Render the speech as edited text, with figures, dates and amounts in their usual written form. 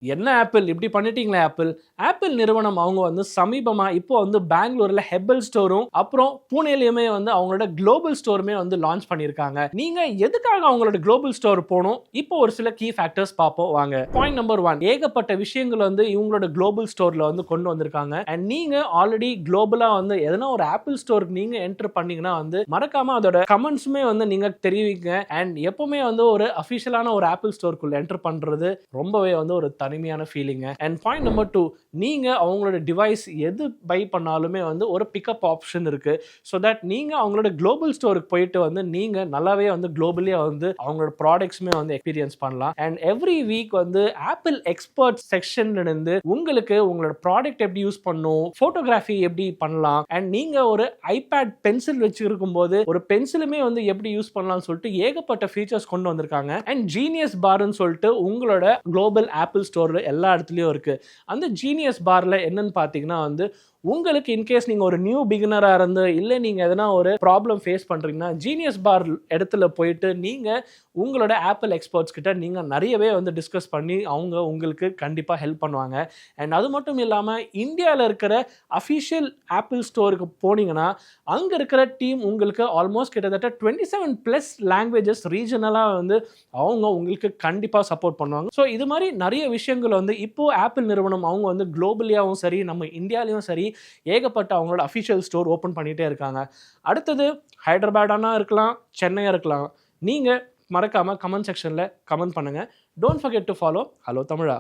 என்ன ஆப்பிள் இப்படி பண்ணிட்டீங்களே apple. Apple நிறுவனம் அவங்க வந்து சமீபமா இப்போ வந்து பெங்களூர்ல ஹெப்பல் ஸ்டோரும் அப்புறம் பூனேலயுமே வந்து அவங்களோட குளோபல் ஸ்டோருமே வந்து லான்ச் பண்ணியிருக்காங்க. நீங்க எதுக்காக அவங்களோட குளோபல் ஸ்டோர் போகணும்? இப்போ ஒரு சில கீ ஃபேக்டர்ஸ் பார்ப்போம் வாங்க. பாயிண்ட் நம்பர் 1, ஏகப்பட்ட விஷயங்கள் வந்து இவங்களோட குளோபல் ஸ்டோர்ல வந்து கொண்டு வந்திருக்காங்க. அண்ட் நீங்க ஆல்ரெடி குளோபலா வந்து எதனா ஒரு ஆப்பிள் ஸ்டோருக்கு நீங்க என்டர் பண்ணீங்கன்னா வந்து மறக்காம அதோட கமெண்ட்ஸுமே வந்து நீங்க தெரிவிங்க. அண்ட் எப்பவுமே வந்து ஒரு அஃபிஷியலான ஒரு ஆப்பிள் ஸ்டோருக்குள்ள என்டர் பண்றது ரொம்பவே வந்து ஒரு தனிமையான ஃபீலிங். அண்ட் பாயிண்ட் நம்பர் 2, நீங்க அவங்களோட டிவைஸ் எது பை பண்ணாலுமே வந்து ஒரு பிக்கப் ஆப்ஷன் இருக்கு. ஸோ தட் நீங்க அவங்களோட குளோபல் ஸ்டோருக்கு போயிட்டு வந்து நீங்க நல்லாவே வந்து குளோபலியா வந்து அவங்களோட ப்ராடக்ட்ஸுமே வந்து எக்ஸ்பீரியன்ஸ் பண்ணலாம். அண்ட் எவ்ரி வீக் வந்து ஆப்பிள் எக்ஸ்பர்ட் செக்ஷன்ல இருந்து உங்களுக்கு உங்களோட ப்ராடக்ட் எப்படி யூஸ் பண்ணும், போட்டோகிராஃபி எப்படி பண்ணலாம், அண்ட் நீங்க ஒரு ஐபேட் பென்சில் வச்சிருக்கும் போது ஒரு பென்சிலுமே வந்து எப்படி யூஸ் பண்ணலாம்னு சொல்லிட்டு ஏகப்பட்ட ஃபீச்சர்ஸ் கொண்டு வந்திருக்காங்க. அண்ட் ஜீனியஸ் பார்னு சொல்லிட்டு உங்களோட குளோபல் ஆப்பிள் ஸ்டோர்ல எல்லா இடத்துலயும் இருக்கு. அந்த ஜீனியஸ் பார்ல என்னன்னு பாத்தீங்கன்னா வந்து உங்களுக்கு இன்கேஸ் நீங்க ஒரு நியூ பிகினரா இருந்து இல்ல நீங்க எதனா ஒரு ப்ராப்ளம் ஃபேஸ் பண்றீங்கன்னா ஜீனியஸ் பார் இடத்துல போயிட்டு நீங்க உங்களோட ஆப்பிள் எக்ஸ்பர்ட்ஸ் கிட்ட நீங்க நிறையவே வந்து டிஸ்கஸ் பண்ணி அவங்க உங்களுக்கு கண்டிப்பா ஹெல்ப் பண்ணுவாங்க. அண்ட் அது மட்டும் இல்லாம இந்தியாவில் இருக்கிற அஃபிஷியல் ஆப்பிள் ஸ்டோருக்கு போனீங்கன்னா அங்க இருக்கிற டீம் உங்களுக்கு ஆல்மோஸ்ட் கிட்டத்தட்ட 27+ லாங்குவேஜஸ் ரீஜனலாக வந்து அவங்க உங்களுக்கு கண்டிப்பாக சப்போர்ட் பண்ணுவாங்க. ஸோ இது மாதிரி நிறைய விஷயங்கள் வந்து இப்போ ஆப்பிள் நிறுவனம் அவங்க வந்து குளோபலியாகவும் சரி நம்ம இந்தியாலையும் சரி ஏகப்பட்ட அவங்களோட அஃபிஷியல் ஸ்டோர் ஓப்பன் பண்ணிட்டே இருக்காங்க. அடுத்தது ஹைதராபாடானா இருக்கலாம், சென்னையா இருக்கலாம். நீங்க மறக்காம கமெண்ட் செக்ஷன்ல கமெண்ட் பண்ணுங்க. Don't forget to follow hello Tamizha.